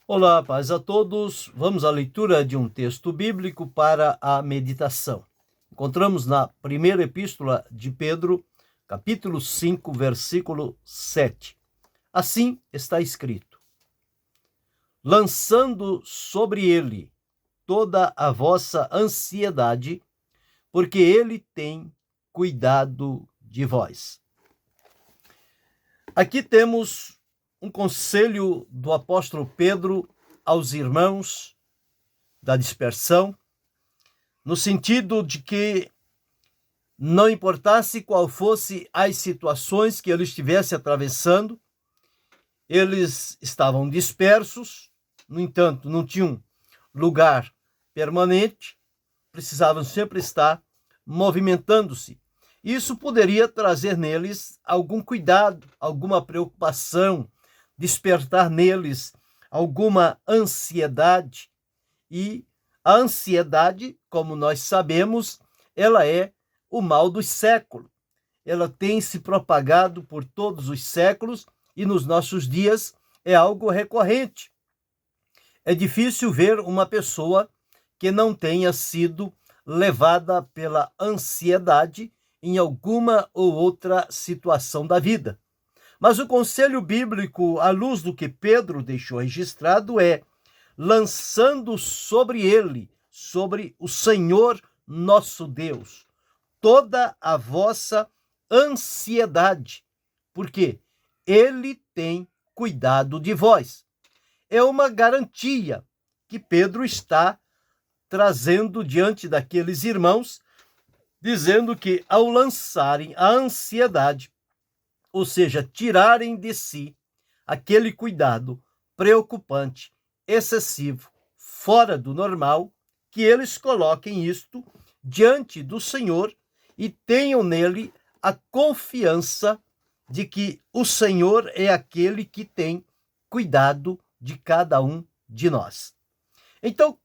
Olá, paz a todos. Vamos à leitura de um texto bíblico para a meditação. Encontramos na primeira epístola de Pedro, capítulo 5, versículo 7. Assim está escrito: lançando sobre ele toda a vossa ansiedade, porque ele tem cuidado de vós. Aqui temos um conselho do apóstolo Pedro aos irmãos da dispersão, no sentido de que não importasse qual fosse as situações que ele estivesse atravessando, eles estavam dispersos, no entanto, não tinham lugar permanente, precisavam sempre estar movimentando-se. Isso poderia trazer neles algum cuidado, alguma preocupação, despertar neles alguma ansiedade. E a ansiedade, como nós sabemos, ela é o mal dos séculos. Ela tem se propagado por todos os séculos e nos nossos dias é algo recorrente. É difícil ver uma pessoa que não tenha sido levada pela ansiedade em alguma ou outra situação da vida. Mas o conselho bíblico, à luz do que Pedro deixou registrado, é: lançando sobre ele, sobre o Senhor nosso Deus, toda a vossa ansiedade, porque ele tem cuidado de vós. É uma garantia que Pedro está trazendo diante daqueles irmãos, dizendo que ao lançarem a ansiedade, ou seja, tirarem de si aquele cuidado preocupante, excessivo, fora do normal, que eles coloquem isto diante do Senhor e tenham nele a confiança de que o Senhor é aquele que tem cuidado de cada um de nós. Então,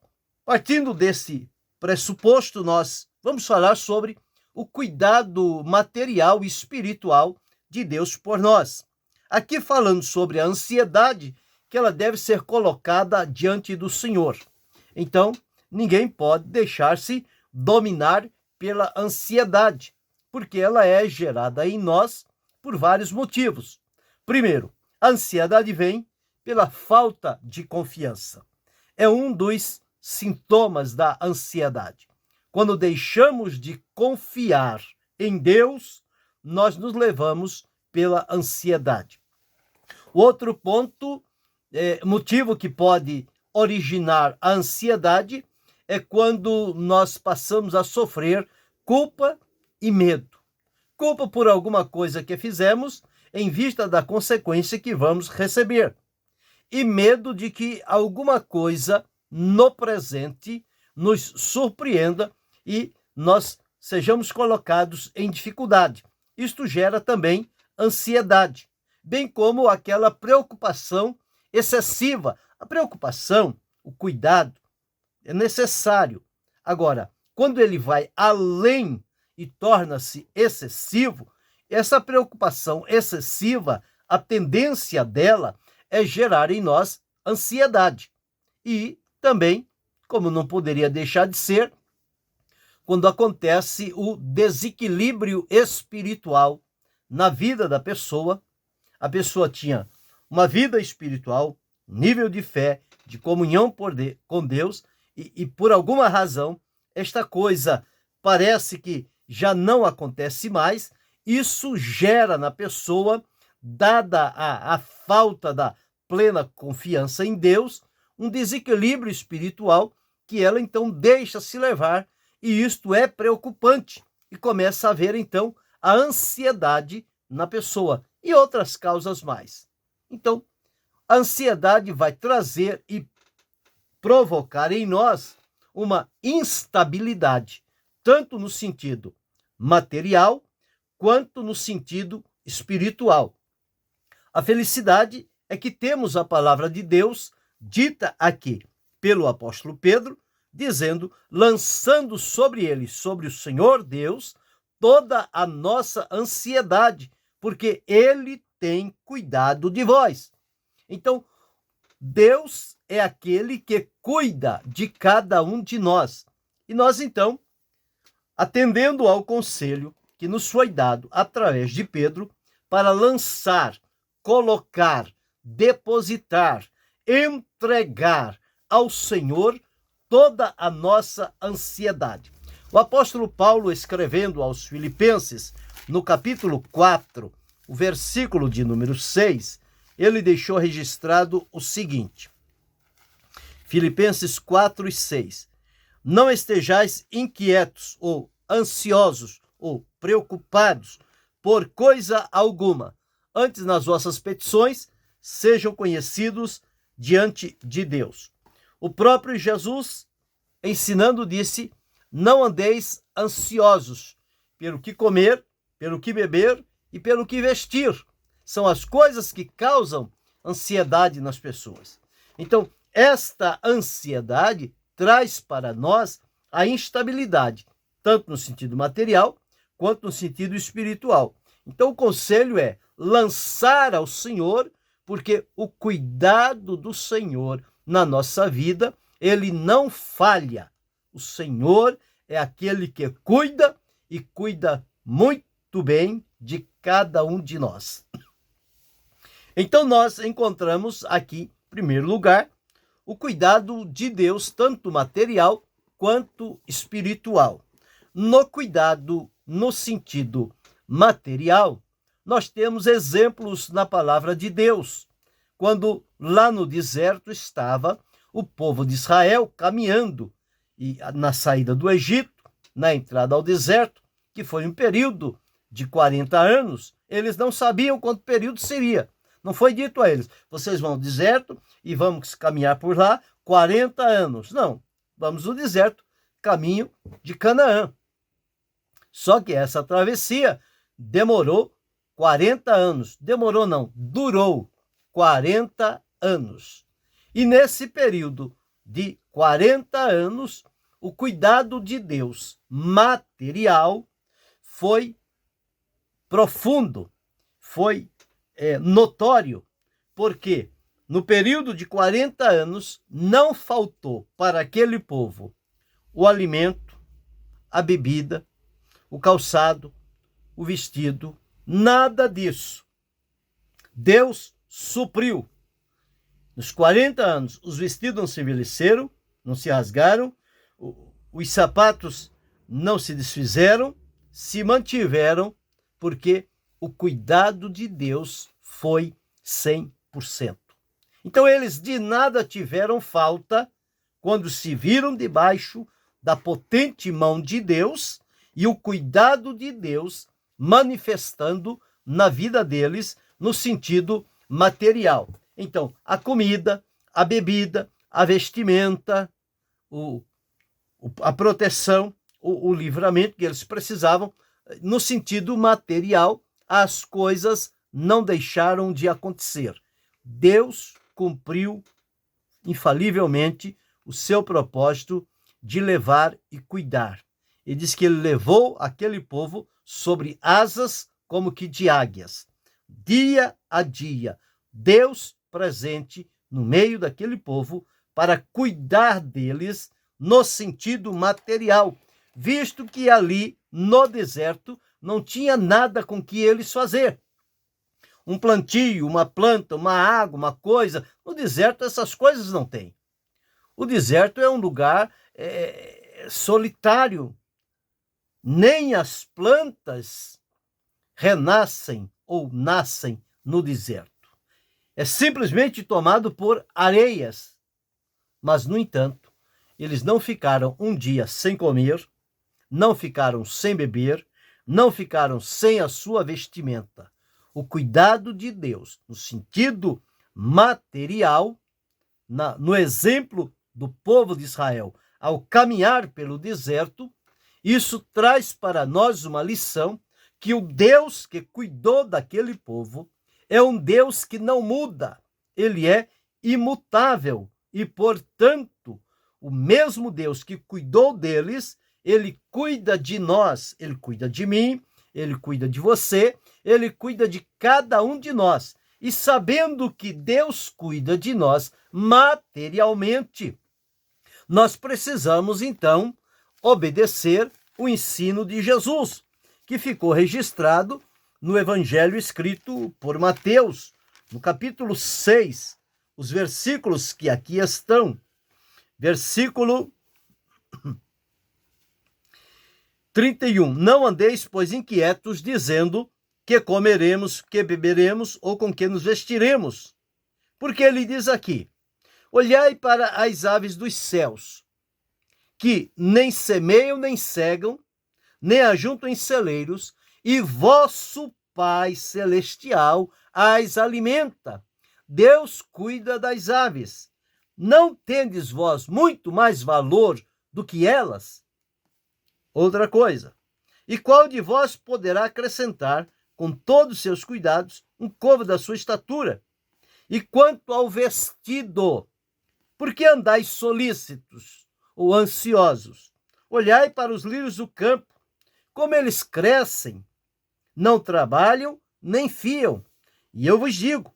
partindo desse pressuposto, nós vamos falar sobre o cuidado material e espiritual de Deus por nós. Aqui falando sobre a ansiedade, que ela deve ser colocada diante do Senhor. Então, ninguém pode deixar-se dominar pela ansiedade, porque ela é gerada em nós por vários motivos. Primeiro, a ansiedade vem pela falta de confiança. É um dos sintomas da ansiedade. Quando deixamos de confiar em Deus, nós nos levamos pela ansiedade. O outro ponto, motivo que pode originar a ansiedade, é quando nós passamos a sofrer culpa e medo. Culpa por alguma coisa que fizemos em vista da consequência que vamos receber. E medo de que alguma coisa no presente nos surpreenda e nós sejamos colocados em dificuldade. Isto gera também ansiedade, bem como aquela preocupação excessiva. A preocupação, o cuidado, é necessário. Agora, quando ele vai além e torna-se excessivo, essa preocupação excessiva, a tendência dela é gerar em nós ansiedade. E também, como não poderia deixar de ser, quando acontece o desequilíbrio espiritual na vida da pessoa, a pessoa tinha uma vida espiritual, nível de fé, de comunhão com Deus, e por alguma razão, esta coisa parece que já não acontece mais. Isso gera na pessoa, dada a falta da plena confiança em Deus, um desequilíbrio espiritual que ela então deixa se levar, e isto é preocupante, e começa a haver então a ansiedade na pessoa e outras causas mais. Então, a ansiedade vai trazer e provocar em nós uma instabilidade, tanto no sentido material quanto no sentido espiritual. A felicidade é que temos a palavra de Deus dita aqui pelo apóstolo Pedro, dizendo: lançando sobre ele, sobre o Senhor Deus, toda a nossa ansiedade, porque ele tem cuidado de vós. Então, Deus é aquele que cuida de cada um de nós. E nós, então, atendendo ao conselho que nos foi dado através de Pedro, para lançar, colocar, depositar, entregar ao Senhor toda a nossa ansiedade. O apóstolo Paulo, escrevendo aos Filipenses, no capítulo 4, o versículo de número 6, ele deixou registrado o seguinte: Filipenses 4 e 6. Não estejais inquietos ou ansiosos ou preocupados por coisa alguma. Antes, nas vossas petições, sejam conhecidos diante de Deus. O próprio Jesus, ensinando, disse: não andeis ansiosos pelo que comer, pelo que beber e pelo que vestir. São as coisas que causam ansiedade nas pessoas. Então, esta ansiedade traz para nós a instabilidade, tanto no sentido material quanto no sentido espiritual. Então, o conselho é lançar ao Senhor, porque o cuidado do Senhor na nossa vida, ele não falha. O Senhor é aquele que cuida e cuida muito bem de cada um de nós. Então, nós encontramos aqui, em primeiro lugar, o cuidado de Deus, tanto material quanto espiritual. No cuidado no sentido material, nós temos exemplos na palavra de Deus, quando lá no deserto estava o povo de Israel caminhando e na saída do Egito, na entrada ao deserto, que foi um período de 40 anos, eles não sabiam quanto período seria. Não foi dito a eles: vocês vão ao deserto e vamos caminhar por lá 40 anos. Não, vamos no deserto, caminho de Canaã. Só que essa travessia demorou 40 anos. Demorou não, durou 40 anos. E nesse período de 40 anos, o cuidado de Deus material foi profundo, foi notório, porque no período de 40 anos não faltou para aquele povo o alimento, a bebida, o calçado, o vestido, nada disso. Deus supriu. Nos 40 anos, os vestidos não se envelheceram, não se rasgaram, os sapatos não se desfizeram, se mantiveram, porque o cuidado de Deus foi 100%. Então, eles de nada tiveram falta quando se viram debaixo da potente mão de Deus e o cuidado de Deus manifestando na vida deles no sentido material. Então, a comida, a bebida, a vestimenta, a proteção, o livramento que eles precisavam, no sentido material, as coisas não deixaram de acontecer. Deus cumpriu infalivelmente o seu propósito de levar e cuidar. Ele diz que ele levou aquele povo sobre asas como que de águias. Dia a dia, Deus presente no meio daquele povo para cuidar deles no sentido material, visto que ali no deserto não tinha nada com que eles fazer. Um plantio, uma planta, uma água, uma coisa. No deserto essas coisas não tem. O deserto é um lugar solitário. Nem as plantas renascem ou nascem no deserto. É simplesmente tomado por areias. Mas, no entanto, eles não ficaram um dia sem comer, não ficaram sem beber, não ficaram sem a sua vestimenta. O cuidado de Deus, no sentido material, no exemplo do povo de Israel, ao caminhar pelo deserto, isso traz para nós uma lição que o Deus que cuidou daquele povo é um Deus que não muda. Ele é imutável e, portanto, o mesmo Deus que cuidou deles, ele cuida de nós, ele cuida de mim, ele cuida de você, ele cuida de cada um de nós. e sabendo que Deus cuida de nós materialmente, nós precisamos, então, obedecer o ensino de Jesus, que ficou registrado no Evangelho escrito por Mateus, no capítulo 6, os versículos que aqui estão. Versículo 31. Não andeis, pois, inquietos, dizendo que comeremos, que beberemos ou com que nos vestiremos. Porque ele diz aqui: olhai para as aves dos céus, que nem semeiam, nem cegam, nem ajuntam em celeiros, e vosso Pai Celestial as alimenta. Deus cuida das aves. Não tendes vós muito mais valor do que elas? Outra coisa. E qual de vós poderá acrescentar, com todos os seus cuidados, um côvado da sua estatura? E quanto ao vestido, por que andais solícitos ou ansiosos? Olhai para os lírios do campo, como eles crescem, não trabalham, nem fiam. E eu vos digo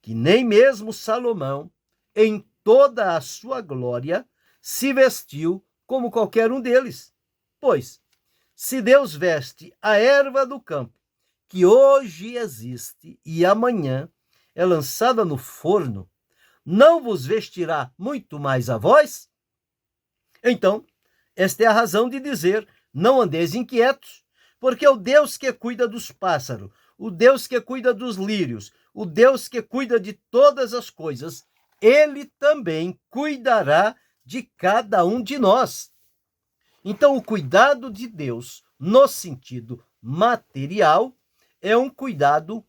que nem mesmo Salomão, em toda a sua glória, se vestiu como qualquer um deles. Pois, se Deus veste a erva do campo, que hoje existe e amanhã é lançada no forno, não vos vestirá muito mais a vós? Então, esta é a razão de dizer: não andeis inquietos, porque o Deus que cuida dos pássaros, o Deus que cuida dos lírios, o Deus que cuida de todas as coisas, ele também cuidará de cada um de nós. Então, o cuidado de Deus, no sentido material, é um cuidado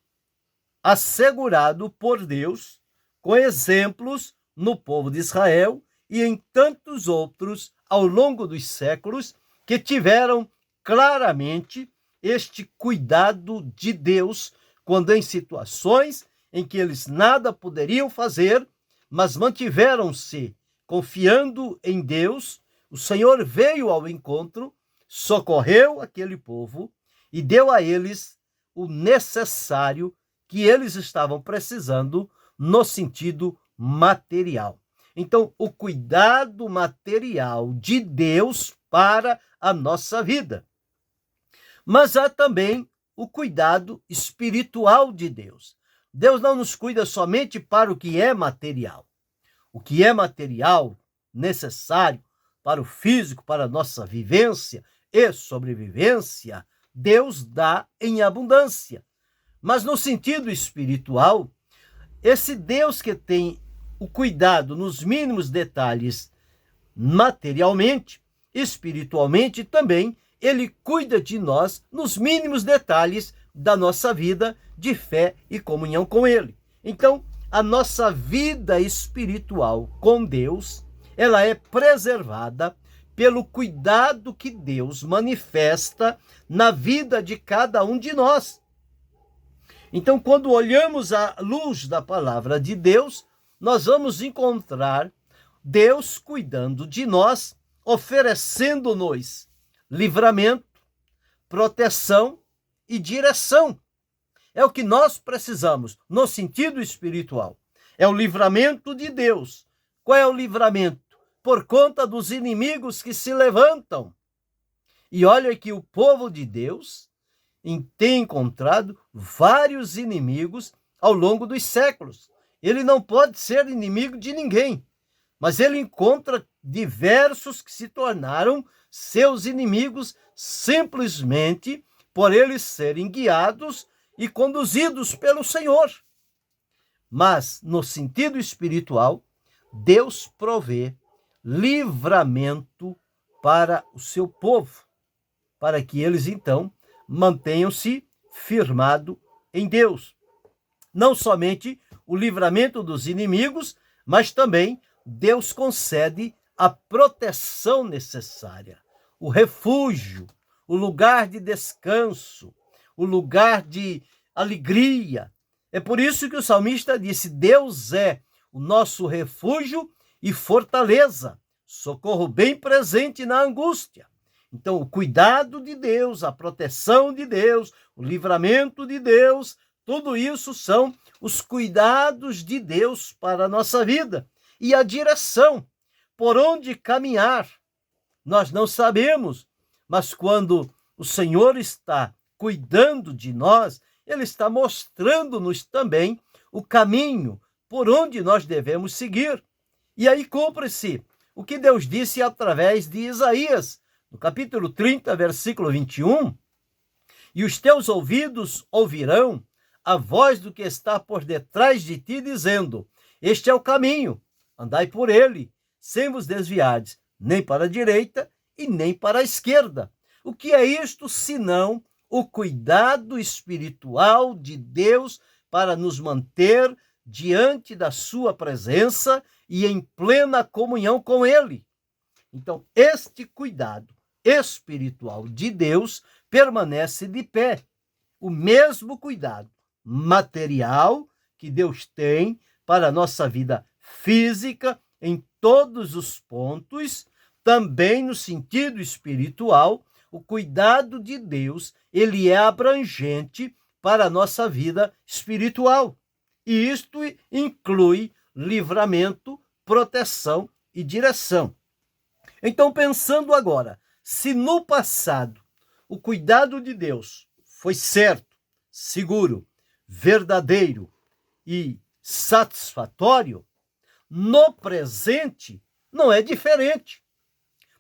assegurado por Deus, com exemplos no povo de Israel e em tantos outros ao longo dos séculos que tiveram claramente este cuidado de Deus quando em situações em que eles nada poderiam fazer, mas mantiveram-se confiando em Deus. O Senhor veio ao encontro, socorreu aquele povo e deu a eles o necessário que eles estavam precisando no sentido material. Então, o cuidado material de Deus para a nossa vida. Mas há também o cuidado espiritual de Deus. Deus não nos cuida somente para o que é material. O que é material, necessário para o físico, para a nossa vivência e sobrevivência, Deus dá em abundância. Mas no sentido espiritual, esse Deus que tem o cuidado nos mínimos detalhes materialmente, espiritualmente também, ele cuida de nós nos mínimos detalhes da nossa vida de fé e comunhão com ele. Então, a nossa vida espiritual com Deus, ela é preservada pelo cuidado que Deus manifesta na vida de cada um de nós. Então, quando olhamos à luz da palavra de Deus, nós vamos encontrar Deus cuidando de nós, oferecendo-nos livramento, proteção e direção. É o que nós precisamos no sentido espiritual. É o livramento de Deus. Qual é o livramento? Por conta dos inimigos que se levantam. E olha que o povo de Deus tem encontrado vários inimigos ao longo dos séculos. Ele não pode ser inimigo de ninguém, mas ele encontra diversos que se tornaram seus inimigos simplesmente por eles serem guiados e conduzidos pelo Senhor. Mas, no sentido espiritual, Deus provê livramento para o seu povo, para que eles, então, mantenham-se firmados em Deus. Não somente o livramento dos inimigos, mas também Deus concede a proteção necessária, o refúgio, o lugar de descanso, o lugar de alegria. É por isso que o salmista disse: Deus é o nosso refúgio e fortaleza, socorro bem presente na angústia. Então, o cuidado de Deus, a proteção de Deus, o livramento de Deus Tudo isso são os cuidados de Deus para a nossa vida e a direção por onde caminhar. Nós não sabemos, mas quando o Senhor está cuidando de nós, Ele está mostrando-nos também o caminho por onde nós devemos seguir. E aí cumpre-se o que Deus disse através de Isaías, no capítulo 30, versículo 21, e os teus ouvidos ouvirão a voz do que está por detrás de ti, dizendo, este é o caminho, andai por ele, sem vos desviardes, nem para a direita e nem para a esquerda. O que é isto, senão o cuidado espiritual de Deus para nos manter diante da sua presença e em plena comunhão com ele? Então, este cuidado espiritual de Deus permanece de pé. O mesmo cuidado material que Deus tem para a nossa vida física em todos os pontos, também no sentido espiritual, o cuidado de Deus, ele é abrangente para a nossa vida espiritual. E isto inclui livramento, proteção e direção. Então, pensando agora, se no passado o cuidado de Deus foi certo, seguro, verdadeiro e satisfatório, no presente não é diferente.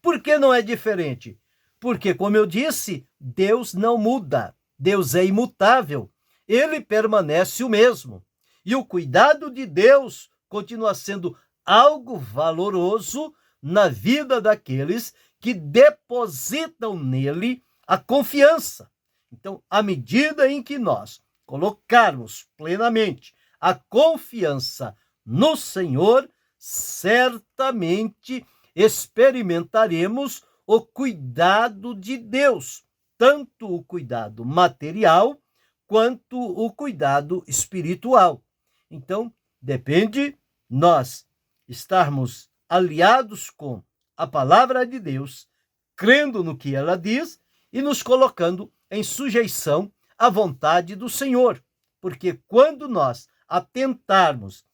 Por que não é diferente? Porque, como eu disse, Deus não muda, Deus é imutável, ele permanece o mesmo. E o cuidado de Deus continua sendo algo valoroso na vida daqueles que depositam nele a confiança. Então, à medida em que nós colocarmos plenamente a confiança no Senhor, certamente experimentaremos o cuidado de Deus, tanto o cuidado material quanto o cuidado espiritual. Então, depende nós estarmos aliados com a palavra de Deus, crendo no que ela diz e nos colocando em sujeição à vontade do Senhor. Porque quando nós atentarmos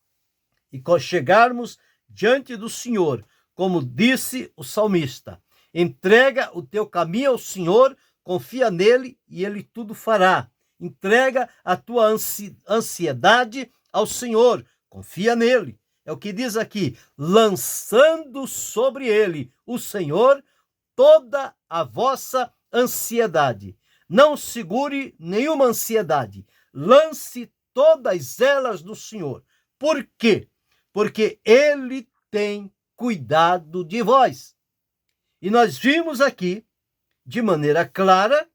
e chegarmos diante do Senhor, como disse o salmista, entrega o teu caminho ao Senhor, confia nele e ele tudo fará. Entrega a tua ansiedade ao Senhor, confia nele. É o que diz aqui, lançando sobre ele, o Senhor, toda a vossa ansiedade. Não segure nenhuma ansiedade, lance todas elas no Senhor. Por quê? Porque ele tem cuidado de vós. E nós vimos aqui, de maneira clara,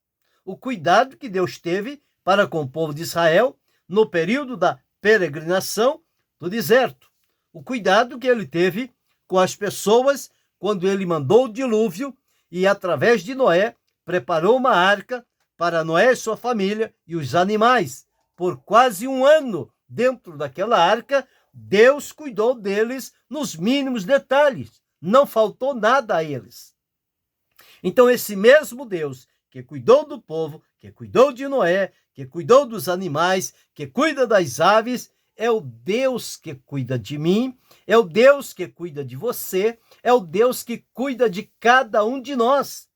o cuidado que Deus teve para com o povo de Israel no período da peregrinação do deserto. O cuidado que ele teve com as pessoas quando ele mandou o dilúvio e, através de Noé, preparou uma arca para Noé e sua família e os animais. Por quase um ano, dentro daquela arca, Deus cuidou deles nos mínimos detalhes. Não faltou nada a eles. Então, esse mesmo Deus que cuidou do povo, que cuidou de Noé, que cuidou dos animais, que cuida das aves, é o Deus que cuida de mim, é o Deus que cuida de você, é o Deus que cuida de cada um de nós.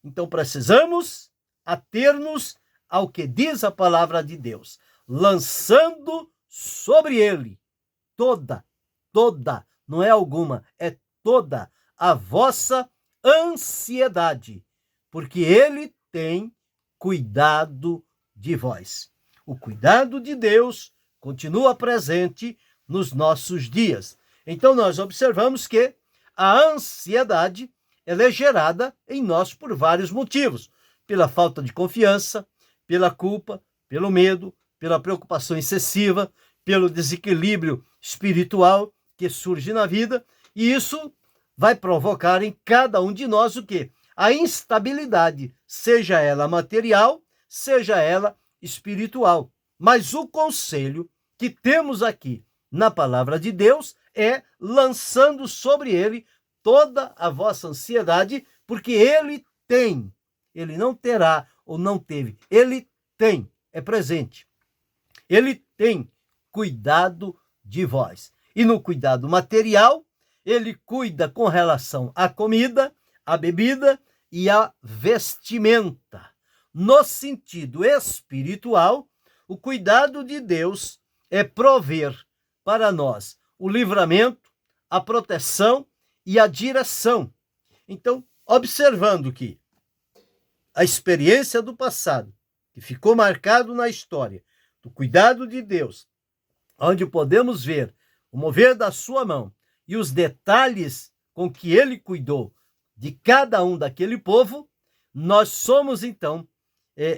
Então, precisamos ater-nos ao que diz a palavra de Deus, lançando sobre ele toda, não é alguma, é toda a vossa ansiedade, porque ele tem cuidado de vós. O cuidado de Deus continua presente nos nossos dias. Então nós observamos que a ansiedade ela é gerada em nós por vários motivos, pela falta de confiança, pela culpa, pelo medo, pela preocupação excessiva, pelo desequilíbrio espiritual que surge na vida, e isso vai provocar em cada um de nós o quê? A instabilidade, seja ela material, seja ela espiritual. Mas o conselho que temos aqui na palavra de Deus é lançando sobre ele toda a vossa ansiedade, porque ele tem, ele não terá ou não teve, ele tem, é presente. Ele tem cuidado de vós. E no cuidado material, ele cuida com relação à comida, à bebida e à vestimenta. No sentido espiritual, o cuidado de Deus é prover para nós o livramento, a proteção e a direção. Então, observando que a experiência do passado, que ficou marcado na história, do cuidado de Deus, onde podemos ver o mover da sua mão e os detalhes com que ele cuidou de cada um daquele povo, nós somos então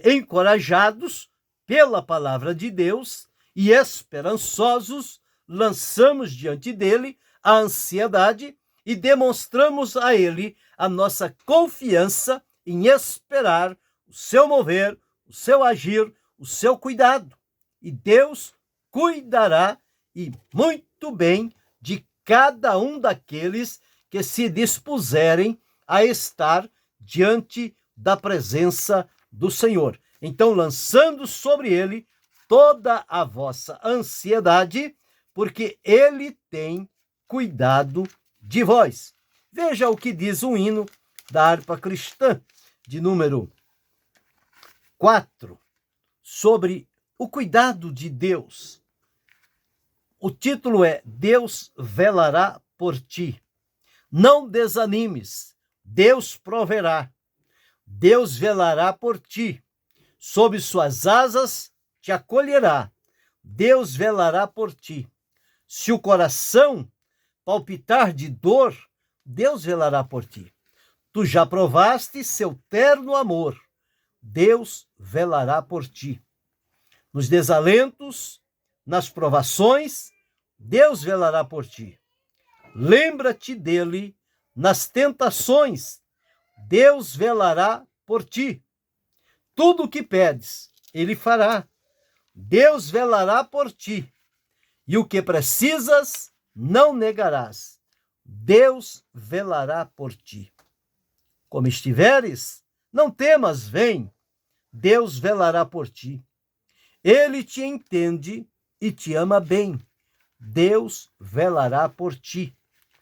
encorajados pela palavra de Deus e esperançosos, lançamos diante dele a ansiedade e demonstramos a ele a nossa confiança em esperar o seu mover, o seu agir, o seu cuidado. E Deus cuidará e muito bem de cada um daqueles que se dispuserem a estar diante da presença do Senhor. Então, lançando sobre ele toda a vossa ansiedade, porque ele tem cuidado de vós. Veja o que diz o hino da harpa cristã, de número 4, sobre o cuidado de Deus. O título é Deus velará por ti. Não desanimes, Deus proverá. Deus velará por ti. Sob suas asas te acolherá. Deus velará por ti. Se o coração palpitar de dor, Deus velará por ti. Tu já provaste seu terno amor. Deus velará por ti. Nos desalentos, nas provações, Deus velará por ti. Lembra-te dele nas tentações. Deus velará por ti. Tudo o que pedes, ele fará. Deus velará por ti. E o que precisas, não negarás. Deus velará por ti. Como estiveres, não temas, vem. Deus velará por ti. Ele te entende e te ama bem. Deus velará por ti.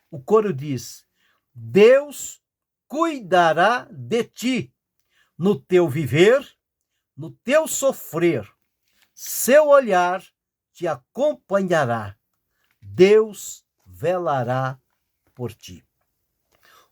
O coro diz: Deus cuidará de ti, no teu viver, no teu sofrer. Seu olhar te acompanhará. Deus velará por ti.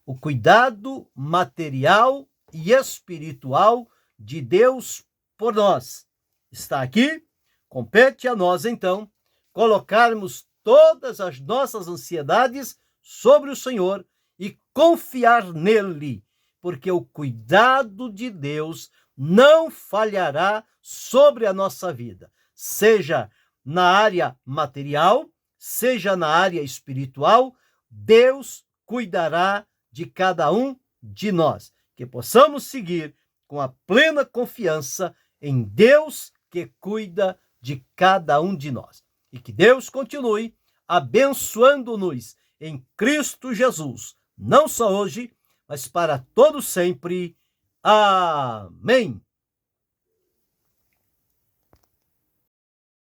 O cuidado material e espiritual de Deus por nós está aqui. Compete a nós, então, colocarmos todas as nossas ansiedades sobre o Senhor e confiar nele, porque o cuidado de Deus não falhará sobre a nossa vida, seja na área material, seja na área espiritual. Deus cuidará de cada um de nós, que possamos seguir com a plena confiança em Deus que cuida de cada um de nós. E que Deus continue abençoando-nos em Cristo Jesus, não só hoje, mas para todo sempre. Amém.